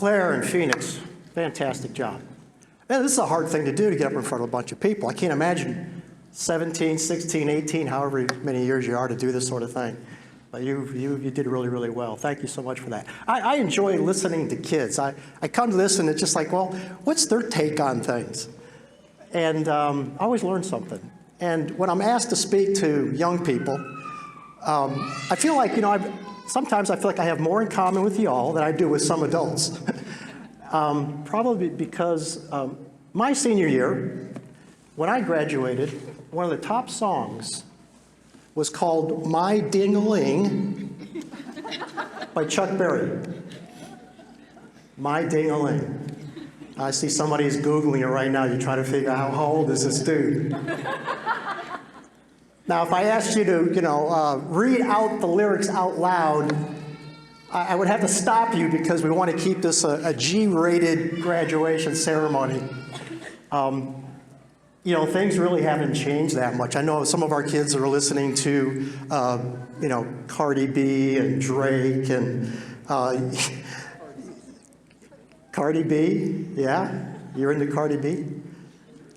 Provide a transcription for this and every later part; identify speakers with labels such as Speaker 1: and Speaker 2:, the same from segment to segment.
Speaker 1: Claire and Phoenix, fantastic job. And this is a hard thing to do, to get up in front of a bunch of people. I can't imagine 17, 16, 18, however many years you are, to do this sort of thing. But you did really, really well. Thank you so much for that. I enjoy listening to kids. I come to this and it's just like, well, what's their take on things? And I always learn something. And when I'm asked to speak to young people, I feel like, sometimes I feel like I have more in common with you all than I do with some adults. Probably because my senior year, when I graduated, one of the top songs was called My Ding-a-Ling by Chuck Berry. My Ding-a-Ling. I see somebody's Googling it right now. You try to figure out how old is this dude. Now, if I asked you to, read out the lyrics out loud, I would have to stop you because we want to keep this a G-rated graduation ceremony. Things really haven't changed that much. I know some of our kids are listening to, Cardi B and Drake and Cardi B, yeah? You're into Cardi B?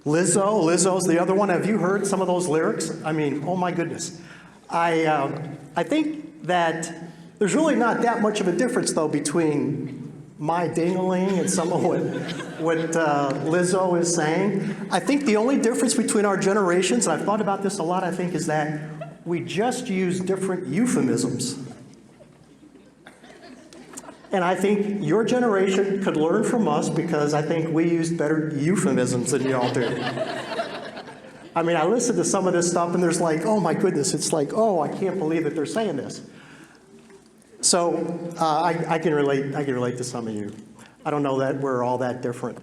Speaker 1: Lizzo's the other one. Have you heard some of those lyrics? I mean, oh my goodness. I think that there's really not that much of a difference, though, between My Ding-a-Ling and some of what Lizzo is saying. I think the only difference between our generations, and I've thought about this a lot, I think, is that we just use different euphemisms. And I think your generation could learn from us because I think we use better euphemisms than y'all do. I mean, I listen to some of this stuff and there's like, oh my goodness, it's like, oh, I can't believe that they're saying this. So I can relate to some of you. I don't know that we're all that different.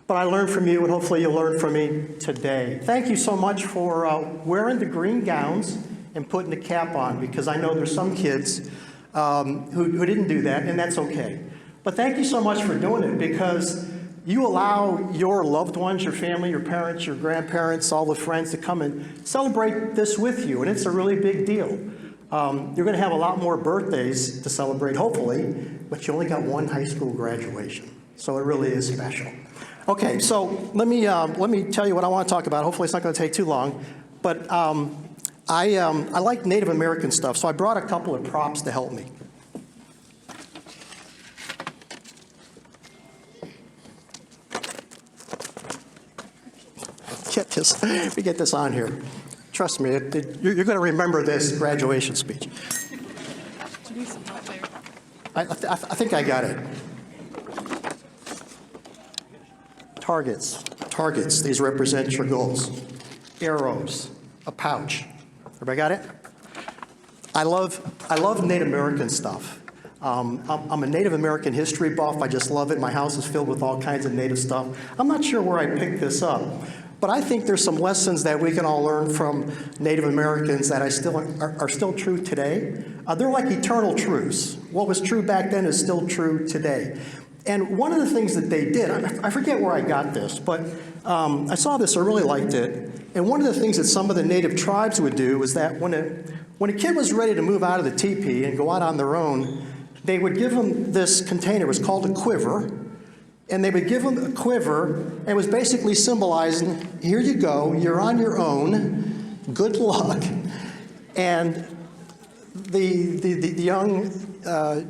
Speaker 1: But I learned from you, and hopefully you'll learn from me today. Thank you so much for wearing the green gowns and putting the cap on, because I know there's some kids who didn't do that, and that's okay. But thank you so much for doing it, because you allow your loved ones, your family, your parents, your grandparents, all the friends to come and celebrate this with you, and it's a really big deal. You're going to have a lot more birthdays to celebrate, hopefully, but you only got one high school graduation, so it really is special. Okay, so let me tell you what I want to talk about. Hopefully it's not going to take too long, but I like Native American stuff, so I brought a couple of props to help me. Let me get this on here. Trust me, you're going to remember this graduation speech. I think I got it. Targets, these represent your goals. Arrows, a pouch. Everybody got it? I love Native American stuff. I'm a Native American history buff. I just love it. My house is filled with all kinds of Native stuff. I'm not sure where I picked this up, but I think there's some lessons that we can all learn from Native Americans that are still true today. They're like eternal truths. What was true back then is still true today. And one of the things that they did, I forget where I got this, but I saw this, I really liked it. And one of the things that some of the Native tribes would do was that when a kid was ready to move out of the teepee and go out on their own, they would give them this container. It was called a quiver. And they would give them a quiver, and it was basically symbolizing, here you go, you're on your own, good luck. And the young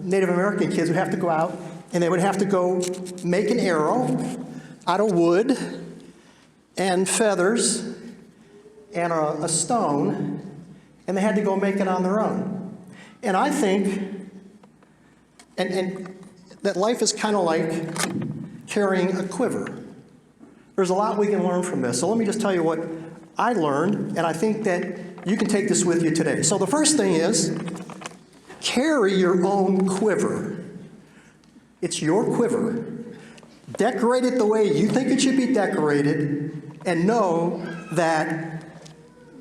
Speaker 1: Native American kids would have to go out, and they would have to go make an arrow out of wood and feathers and a stone, and they had to go make it on their own. And I think, and that life is kind of like carrying a quiver. There's a lot we can learn from this. So let me just tell you what I learned, and I think that you can take this with you today. So the first thing is, carry your own quiver. It's your quiver. Decorate it the way you think it should be decorated, and know that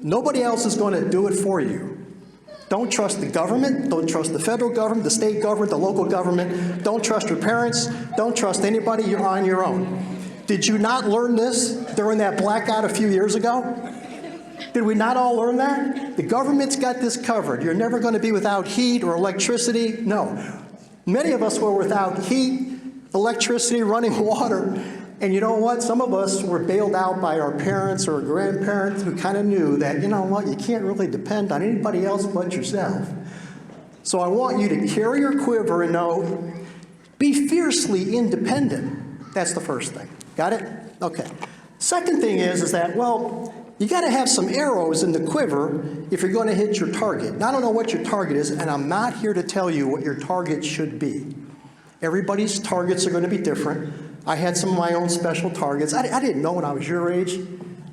Speaker 1: nobody else is going to do it for you. Don't trust the government. Don't trust the federal government, the state government, the local government. Don't trust your parents. Don't trust anybody. You're on your own. Did you not learn this during that blackout a few years ago? Did we not all learn that? The government's got this covered. You're never going to be without heat or electricity. No. Many of us were without heat electricity, running water. And you know what? Some of us were bailed out by our parents or grandparents who kind of knew that, you know what, you can't really depend on anybody else but yourself. So I want you to carry your quiver and know, be fiercely independent. That's the first thing. Got it? Okay. Second thing is that, well, you got to have some arrows in the quiver if you're going to hit your target. Now, I don't know what your target is, and I'm not here to tell you what your target should be. Everybody's targets are going to be different. I had some of my own special targets. I didn't know when I was your age,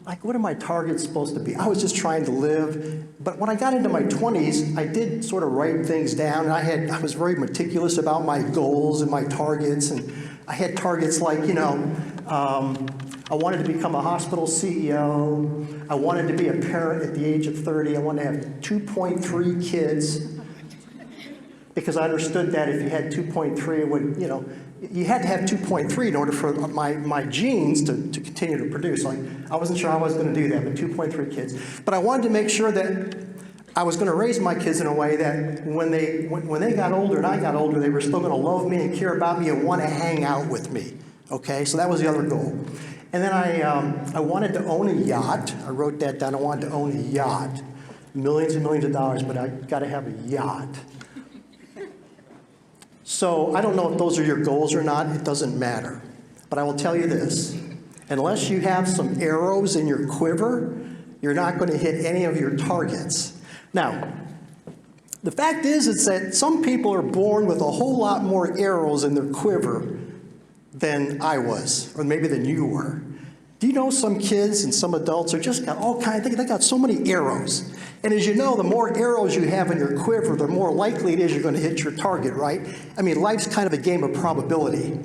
Speaker 1: like, what are my targets supposed to be? I was just trying to live. But when I got into my 20s, I did sort of write things down. I was very meticulous about my goals and my targets. And I had targets like, I wanted to become a hospital CEO. I wanted to be a parent at the age of 30. I wanted to have 2.3 kids because I understood that if you had 2.3, it would, you had to have 2.3 in order for my genes to continue to produce. Like, I wasn't sure I was going to do that, but 2.3 kids. But I wanted to make sure that I was going to raise my kids in a way that when they got older and I got older, they were still going to love me and care about me and want to hang out with me. Okay, so that was the other goal. And then I wanted to own a yacht. I wrote that down. I wanted to own a yacht. Millions and millions of dollars, but I got to have a yacht. So I don't know if those are your goals or not. It doesn't matter. But I will tell you this. Unless you have some arrows in your quiver, you're not going to hit any of your targets. Now, the fact is that some people are born with a whole lot more arrows in their quiver than I was, or maybe than you were. Do you know some kids and some adults are just got all kinds, they got so many arrows. And as you know, the more arrows you have in your quiver, the more likely it is you're going to hit your target, right? I mean, life's kind of a game of probability,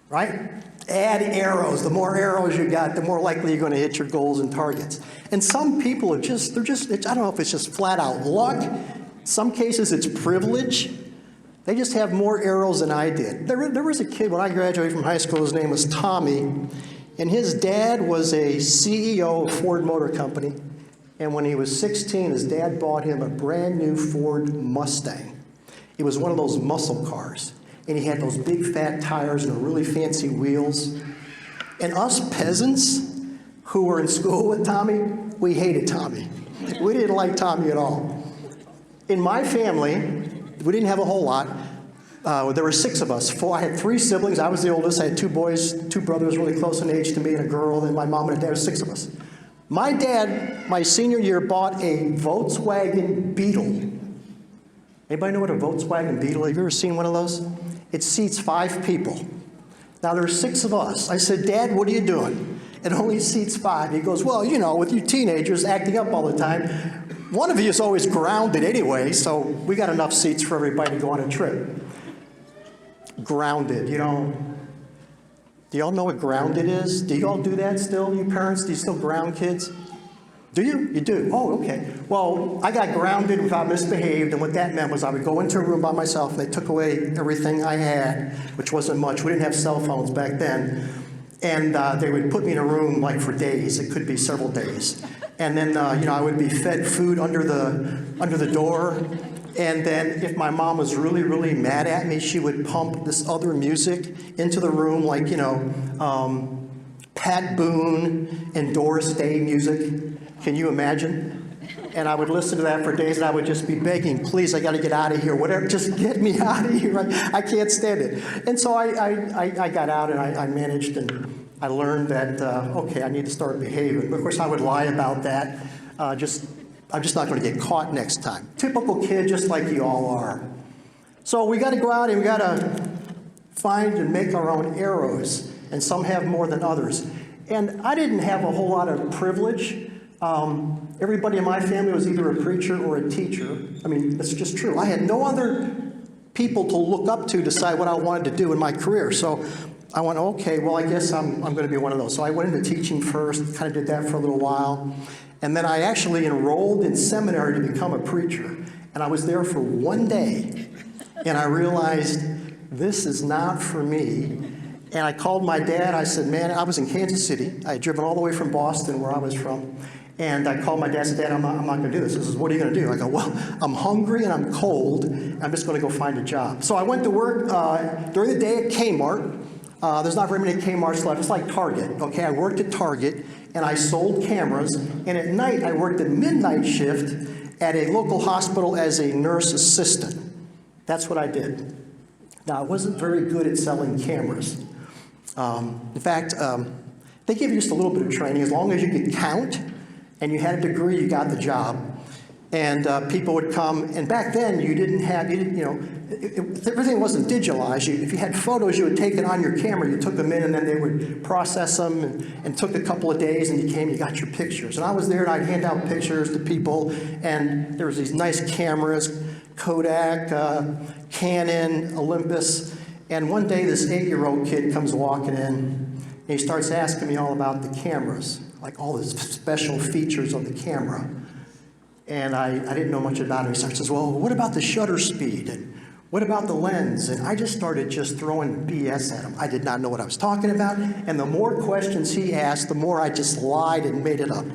Speaker 1: right? Add arrows. The more arrows you got, the more likely you're going to hit your goals and targets. And some people are I don't know if it's just flat out luck. In some cases, it's privilege. They just have more arrows than I did. There was a kid when I graduated from high school, his name was Tommy, and his dad was a CEO of Ford Motor Company. And when he was 16, his dad bought him a brand new Ford Mustang. It was one of those muscle cars. And he had those big fat tires and the really fancy wheels. And us peasants who were in school with Tommy, we hated Tommy. We didn't like Tommy at all. In my family, we didn't have a whole lot. There were 6 of us. I had 3 siblings. I was the oldest. I had 2 boys, 2 brothers really close in age to me, and a girl. And my mom and dad, there were 6 of us. My dad, my senior year, bought a Volkswagen Beetle. Anybody know what a Volkswagen Beetle is? Have you ever seen one of those? It seats 5 people. Now, there are 6 of us. I said, Dad, what are you doing? It only seats 5. He goes, well, with you teenagers acting up all the time, one of you is always grounded anyway, so we got enough seats for everybody to go on a trip. Grounded, Do y'all know what grounded is? Do y'all do that still, you parents? Do you still ground kids? Do you? You do? Oh, okay. Well, I got grounded if I misbehaved, and what that meant was I would go into a room by myself, and they took away everything I had, which wasn't much. We didn't have cell phones back then. And they would put me in a room like for days. It could be several days. And then, I would be fed food under the door. And then if my mom was really, really mad at me, she would pump this other music into the room, like, Pat Boone and Doris Day music. Can you imagine? And I would listen to that for days, and I would just be begging, please, I got to get out of here, whatever, just get me out of here. I can't stand it. And so I got out, and I managed, and I learned that, okay, I need to start behaving. Of course, I would lie about that. I'm just not going to get caught next time. Typical kid, just like you all are. So we got to go out, and we got to find and make our own arrows, and some have more than others. And I didn't have a whole lot of privilege. Everybody in my family was either a preacher or a teacher. I mean, that's just true. I had no other people to look up to decide what I wanted to do in my career. So I went, okay, well, I guess I'm going to be one of those. So I went into teaching first, kind of did that for a little while. And then I actually enrolled in seminary to become a preacher. And I was there for one day. And I realized this is not for me. And I called my dad. I said, man, I was in Kansas City. I had driven all the way from Boston, where I was from. And I called my dad and said, Dad, I'm not going to do this. He says, what are you going to do? I go, well, I'm hungry and I'm cold. I'm just going to go find a job. So I went to work during the day at Kmart. There's not very many Kmarts left. It's like Target. Okay, I worked at Target and I sold cameras. And at night, I worked a midnight shift at a local hospital as a nurse assistant. That's what I did. Now, I wasn't very good at selling cameras. In fact, they give you just a little bit of training. As long as you could count and you had a degree, you got the job. And people would come, and back then you didn't have, everything wasn't digitalized. If you had photos, you would take it on your camera, you took them in, and then they would process them, and took a couple of days, and you got your pictures. And I was there, and I'd hand out pictures to people, and there was these nice cameras, Kodak, Canon, Olympus, and one day this 8-year-old kid comes walking in, and he starts asking me all about the cameras, like all the special features of the camera. And I didn't know much about it. He says, well, what about the shutter speed? And what about the lens? And I just started throwing BS at him. I did not know what I was talking about. And the more questions he asked, the more I just lied and made it up.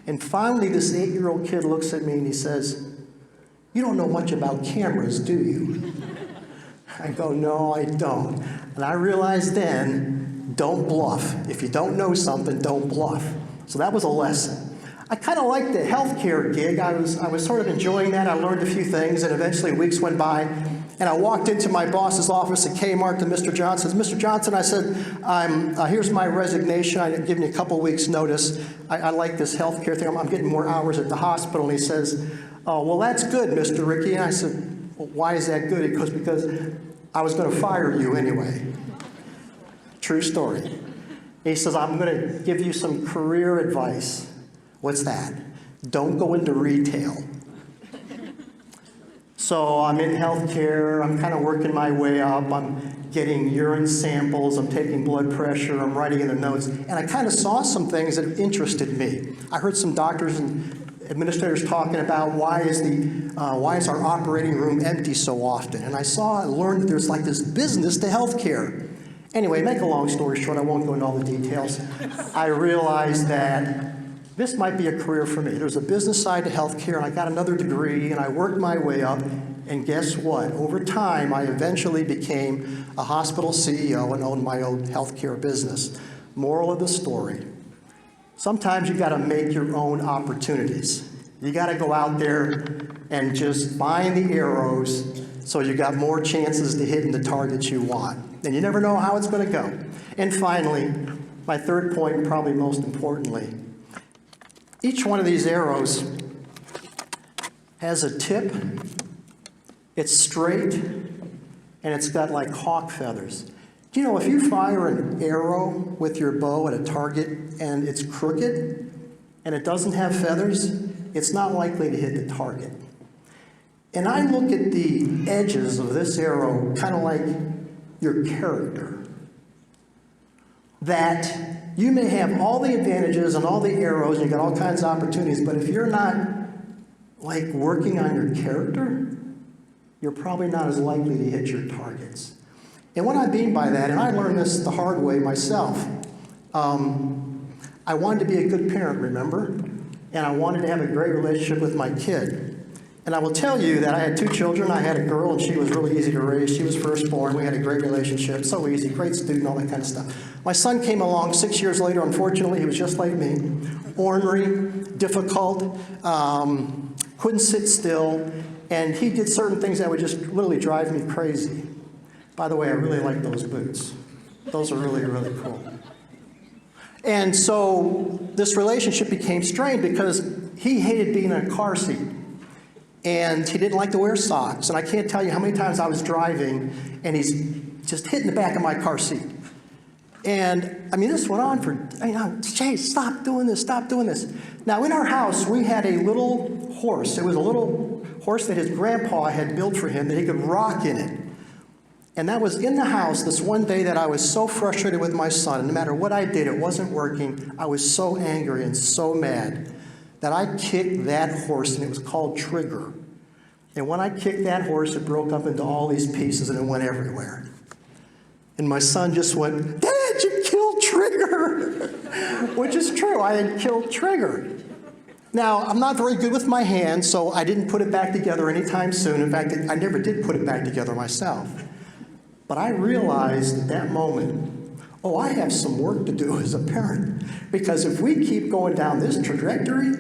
Speaker 1: And finally, this 8-year-old kid looks at me and he says, you don't know much about cameras, do you? I go, no, I don't. And I realized then, don't bluff. If you don't know something, don't bluff. So that was a lesson. I kind of liked the healthcare gig. I was sort of enjoying that. I learned a few things, and eventually weeks went by, and I walked into my boss's office at Kmart to Mr. Johnson. Mr. Johnson, I said, here's my resignation. I'm giving you a couple weeks' notice. I like this healthcare thing. I'm getting more hours at the hospital. And he says, oh, well, that's good, Mr. Ricky. And I said, well, why is that good? He goes, because I was going to fire you anyway. True story. He says, I'm going to give you some career advice. What's that? Don't go into retail. So I'm in healthcare, I'm kind of working my way up, I'm getting urine samples, I'm taking blood pressure, I'm writing in the notes, and I kind of saw some things that interested me. I heard some doctors and administrators talking about why is our operating room empty so often? And I learned that there's like this business to healthcare. Anyway, make a long story short, I won't go into all the details. I realized that this might be a career for me. There's a business side to healthcare, and I got another degree, and I worked my way up, and guess what? Over time, I eventually became a hospital CEO and owned my own healthcare business. Moral of the story, sometimes you gotta make your own opportunities. You gotta go out there and just find the arrows so you got more chances to hit the targets you want. And you never know how it's gonna go. And finally, my third point, and probably most importantly, each one of these arrows has a tip, it's straight, and it's got like hawk feathers. Do you know if you fire an arrow with your bow at a target and it's crooked and it doesn't have feathers, it's not likely to hit the target. And I look at the edges of this arrow kind of like your character. That you may have all the advantages and all the arrows and you got all kinds of opportunities, but if you're not like working on your character, you're probably not as likely to hit your targets. And what I mean by that, and I learned this the hard way myself, I wanted to be a good parent, remember? And I wanted to have a great relationship with my kid. And I will tell you that I had 2 children. I had a girl, and she was really easy to raise. She was firstborn. We had a great relationship, so easy, great student, all that kind of stuff. My son came along 6 years later. Unfortunately, he was just like me, ornery, difficult, couldn't sit still, and he did certain things that would just literally drive me crazy. By the way, I really like those boots. Those are really, really cool. And so this relationship became strained because he hated being in a car seat. And he didn't like to wear socks. And I can't tell you how many times I was driving and he's just hitting the back of my car seat. And I mean, this went on for, Jay, stop doing this, stop doing this. Now in our house, we had a little horse. It was a little horse that his grandpa had built for him that he could rock in it. And that was in the house this one day that I was so frustrated with my son. And no matter what I did, it wasn't working. I was so angry and so mad that I kicked that horse, and it was called Trigger. And when I kicked that horse, it broke up into all these pieces and it went everywhere. And my son just went, "Dad, you killed Trigger," which is true. I had killed Trigger. Now, I'm not very good with my hands, so I didn't put it back together anytime soon. In fact, I never did put it back together myself. But I realized at that moment, oh, I have some work to do as a parent. Because if we keep going down this trajectory,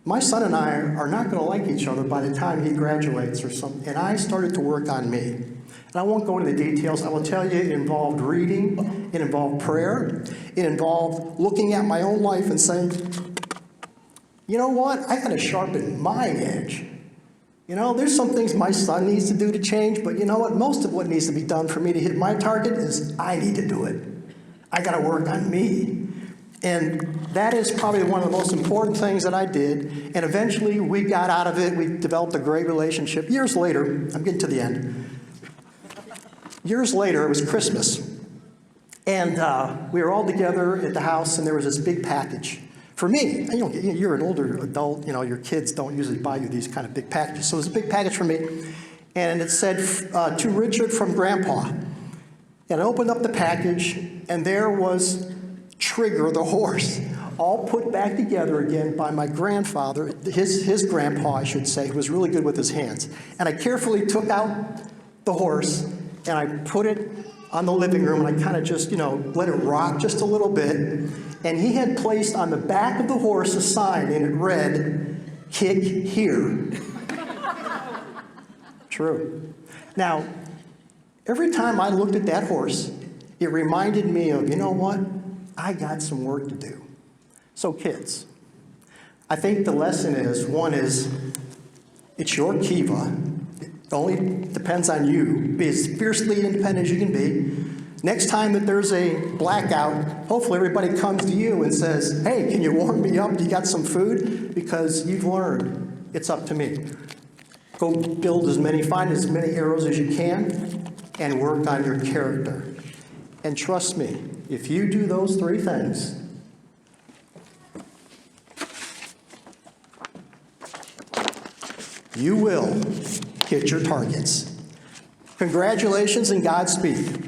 Speaker 1: my son and I are not going to like each other by the time he graduates or something. And I started to work on me. And I won't go into the details. I will tell you it involved reading, it involved prayer, it involved looking at my own life and saying, you know what, I got to sharpen my edge. You know, there's some things my son needs to do to change, but you know what, most of what needs to be done for me to hit my target is I need to do it. I got to work on me. And that is probably one of the most important things that I did. And eventually we got out of it. We developed a great relationship. Years later, I'm getting to the end. Years later, it was Christmas. And we were all together at the house, and there was this big package. For me, you know, you're an older adult, you know, your kids don't usually buy you these kind of big packages. So it was a big package for me. And it said, to Richard from Grandpa. And I opened up the package, and there was Trigger, the horse, all put back together again by my grandfather, his grandpa, I should say, who was really good with his hands. And I carefully took out the horse, and I put it on the living room, and I kind of just, you know, let it rock just a little bit. And he had placed on the back of the horse a sign, and it read, "Kick here." True. Now, every time I looked at that horse, it reminded me of, you know what? I got some work to do. So kids, I think the lesson is, one is, it's your Kiva. It only depends on you. Be as fiercely independent as you can be. Next time that there's a blackout, hopefully everybody comes to you and says, hey, can you warm me up? You got some food? Because you've learned it's up to me. Go find as many arrows as you can and work on your character. And trust me, if you do those three things, you will hit your targets. Congratulations and Godspeed.